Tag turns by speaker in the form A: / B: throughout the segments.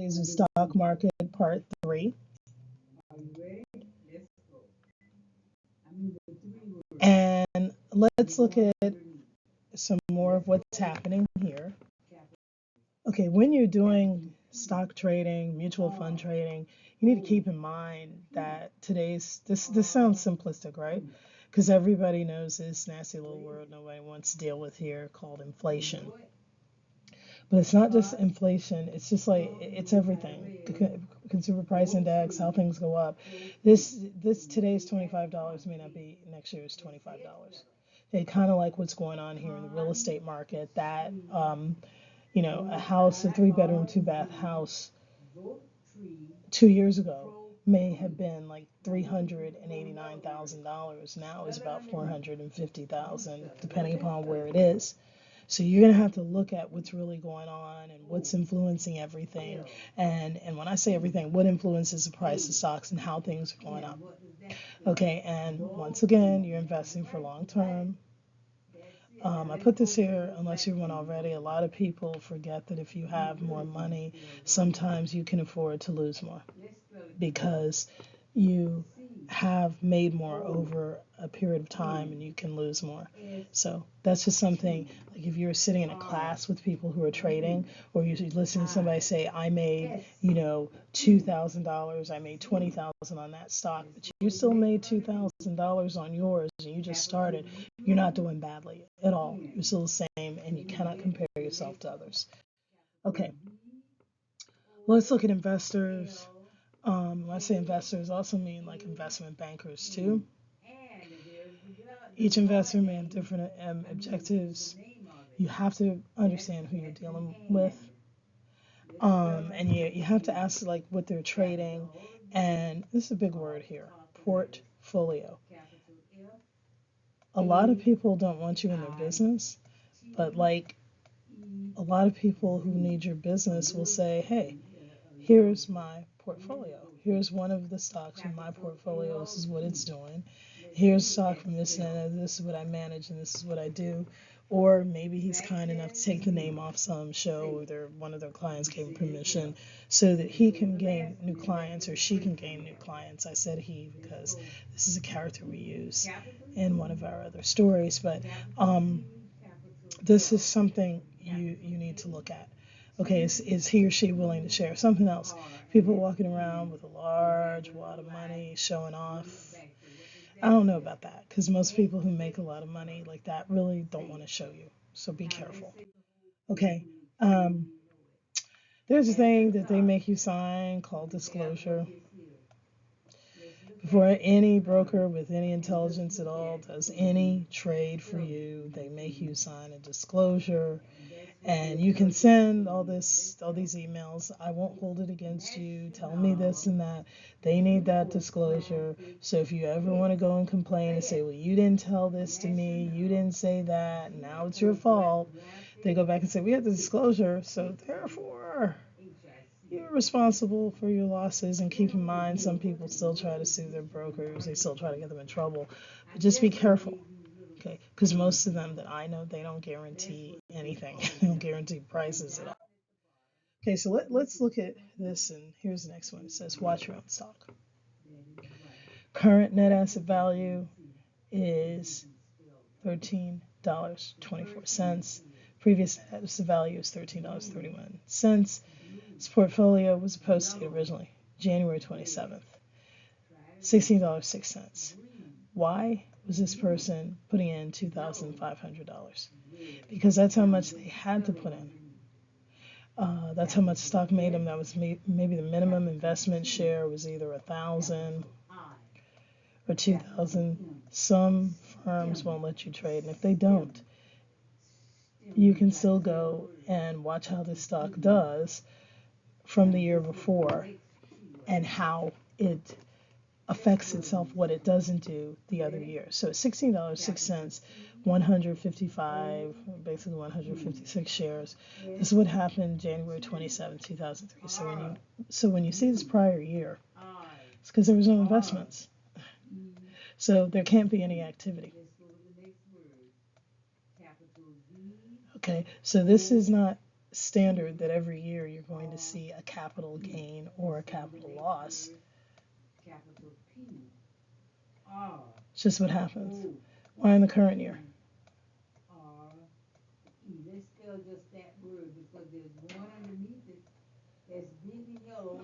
A: Is the stock market part three. And let's look at some more of what's happening here. Okay, when you're doing stock trading, mutual fund trading, you need to keep in mind that this sounds simplistic, right? Because everybody knows this nasty little word nobody wants to deal with here called inflation. But it's not just inflation, it's just like it's everything. The consumer price index, how things go up. This today's $25 may not be next year's $25. They kind of like what's going on here in the real estate market that a house, a 3 bedroom, 2 bath house 2 years ago may have been like $389,000. Now is about 450,000, depending upon where it is. So you're gonna have to look at what's really going on and what's influencing everything. And when I say everything, what influences the price of stocks and how things are going up. Okay, and once again, you're investing for long term. I put this here, unless you went already. A lot of people forget that if you have more money, sometimes you can afford to lose more because you have made more over a period of time and you can lose more. So that's just something, like if you're sitting in a class with people who are trading, or you listen to somebody say, I made, $2,000, I made 20,000 on that stock, but you still made $2,000 on yours and you just started, you're not doing badly at all. You're still the same and you cannot compare yourself to others. Okay, let's look at investors. When I say investors, also mean like investment bankers too. Each investor may have different objectives. You have to understand who you're dealing with, and you have to ask like what they're trading. And this is a big word here: portfolio. A lot of people don't want you in their business, but like a lot of people who need your business will say, "Hey, here's my portfolio. Here's one of the stocks from my portfolio. This is what it's doing. Here's stock from this and this is what I manage and this is what I do." Or maybe he's kind enough to take the name off some show or one of their clients gave him permission so that he can gain new clients or she can gain new clients. I said he because this is a character we use in one of our other stories. But this is something you need to look at. Okay, is he or she willing to share something else? People walking around with a large wad of money showing off. I don't know about that because most people who make a lot of money like that really don't want to show you. So be careful. Okay, there's a thing that they make you sign called disclosure. Before any broker with any intelligence at all does any trade for you, they make you sign a disclosure. And you can send all these emails. I won't hold it against you. Tell me this and that. They need that disclosure. So if you ever want to go and complain and say, well, you didn't tell this to me, you didn't say that, now it's your fault, they go back and say, we had the disclosure, so therefore you're responsible for your losses. And keep in mind, some people still try to sue their brokers. They still try to get them in trouble. But just be careful. Okay, because most of them that I know, they don't guarantee anything. They don't guarantee prices at all. Okay, so let's look at this, and here's the next one. It says watch your own stock. Current net asset value is $13.24. Previous net asset value is $13.31. This portfolio was posted originally January 27th, $16.06. Why was this person putting in $2,500? Because that's how much they had to put in. That's how much stock made them. That was maybe the minimum investment share was either 1,000 or 2,000. Some firms won't let you trade, and if they don't, you can still go and watch how this stock does from the year before and how it affects itself, what it doesn't do the other year. So $16.06, 155, basically 156 shares. This is what happened January 27, 2003. So when you see this prior year, it's because there was no investments. So there can't be any activity. Okay, so this is not standard that every year you're going to see a capital gain or a capital loss. It's just what happens. Why in the current year?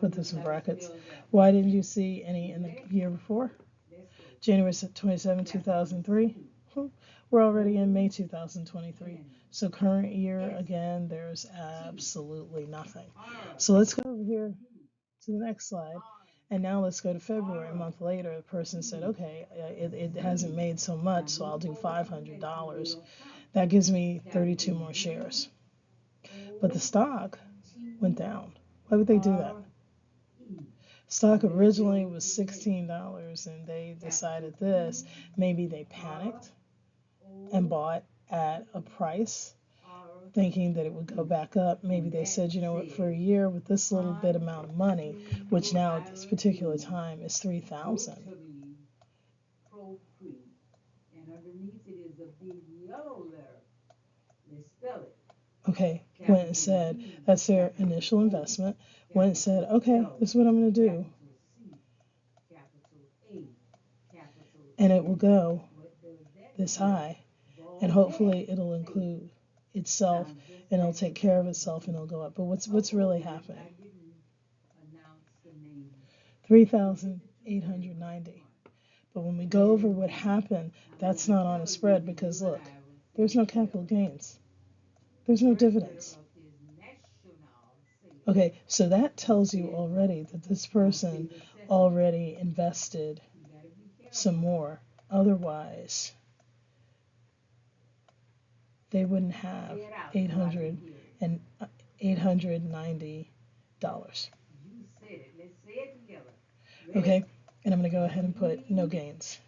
A: Put this in brackets. Why didn't you see any in the year before? January 27, 2003. We're already in May 2023. So current year, again, there's absolutely nothing. So let's go over here to the next slide. And now let's go to February. A month later, the person said, okay, it hasn't made so much, so I'll do $500. That gives me 32 more shares. But the stock went down. Why would they do that? Stock originally was $16 and they decided this. Maybe they panicked and bought at a price thinking that it would go back up. Maybe they said, you know what, for a year with this little bit amount of money, which now at this particular time is $3,000. Okay, went and said, that's their initial investment. Went and said, okay, this is what I'm going to do. And it will go this high, and hopefully it'll include itself, and it'll take care of itself, and it'll go up. But what's really happening? 3,890. But when we go over what happened, that's not on a spread because look, there's no capital gains. There's no dividends. Okay, so that tells you already that this person already invested some more. Otherwise, they wouldn't have $890. Okay, and I'm going to go ahead and put no gains,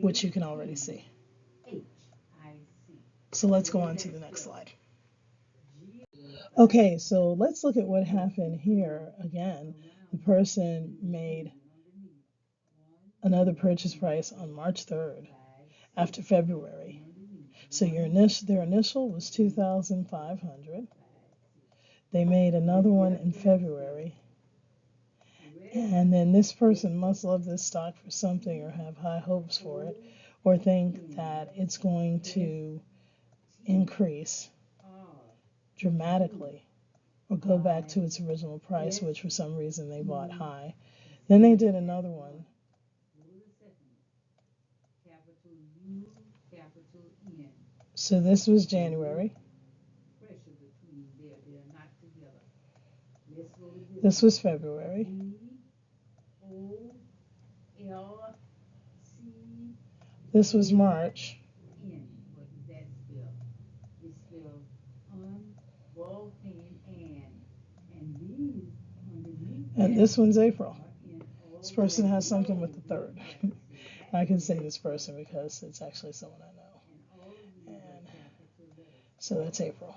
A: which you can already see. So let's go on to the next slide. Okay, so let's look at what happened here. Again, the person made another purchase price on March 3rd after February. So their initial was $2,500. They made another one in February. And then this person must love this stock for something or have high hopes for it or think that it's going to increase dramatically or go back to its original price, which for some reason they bought high. Then they did another one. So this was January. This was February. This was March. And this one's April. This person has something with the 3rd. I can say this person because it's actually someone I know. And so that's April.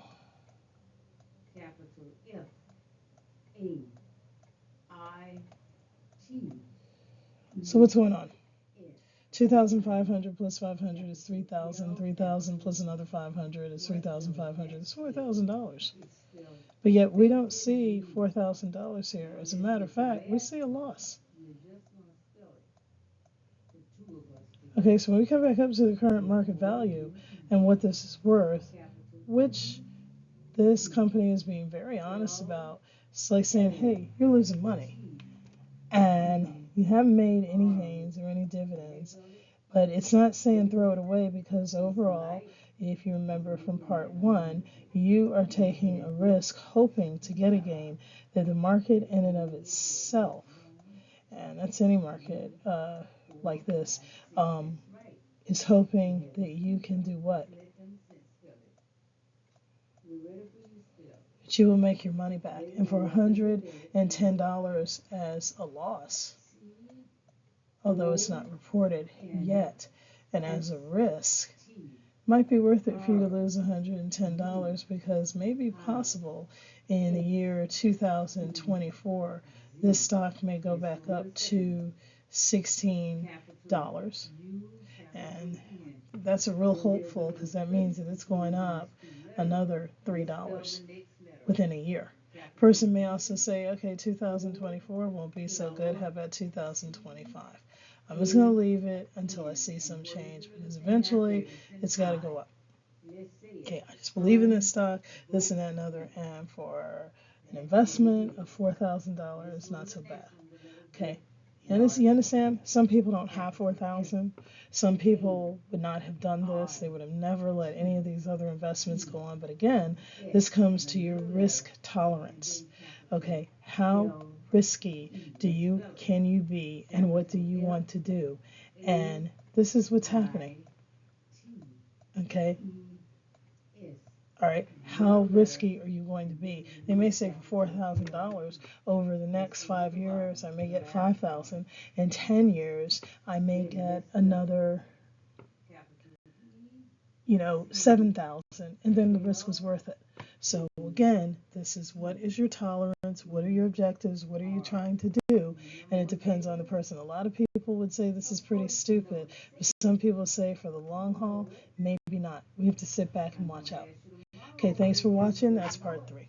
A: So what's going on? 2,500 plus 500 is 3,000. 3,000 plus another 500 is 3,500. It's $4,000. But yet we don't see $4,000 here. As a matter of fact, we see a loss. Okay, so when we come back up to the current market value and what this is worth, which this company is being very honest about, it's like saying, hey, you're losing money. And you haven't made any gains or any dividends. But it's not saying throw it away because overall, if you remember from part 1, you are taking a risk hoping to get a gain that the market in and of itself, and that's any market like this, is hoping that you can do what? That you will make your money back. And for $110 as a loss, although it's not reported yet, and as a risk, might be worth it for you to lose $110 because maybe possible in the year 2024, this stock may go back up to $16. And that's a real hopeful, because that means that it's going up another $3 within a year. Person may also say, okay, 2024 won't be so good. How about 2025? I'm just going to leave it until I see some change, because eventually it's got to go up. Okay, I just believe in this stock, this and that and other, and for an investment of $4,000, not so bad. Okay, you understand? Some people don't have 4,000. Some people would not have done this. They would have never let any of these other investments go on. But again, this comes to your risk tolerance. Okay, how risky can you be, and what do you want to do? And this is what's happening. Okay. All right, how risky are you going to be? They may say for $4,000 over the next 5 years, I may get 5,000. In 10 years, I may get another, 7,000, and then the risk was worth it. So again, this is, what is your tolerance? What are your objectives? What are you trying to do? And it depends on the person. A lot of people would say this is pretty stupid, but some people say for the long haul, maybe not. We have to sit back and watch out. Okay, thanks for watching. That's part 3.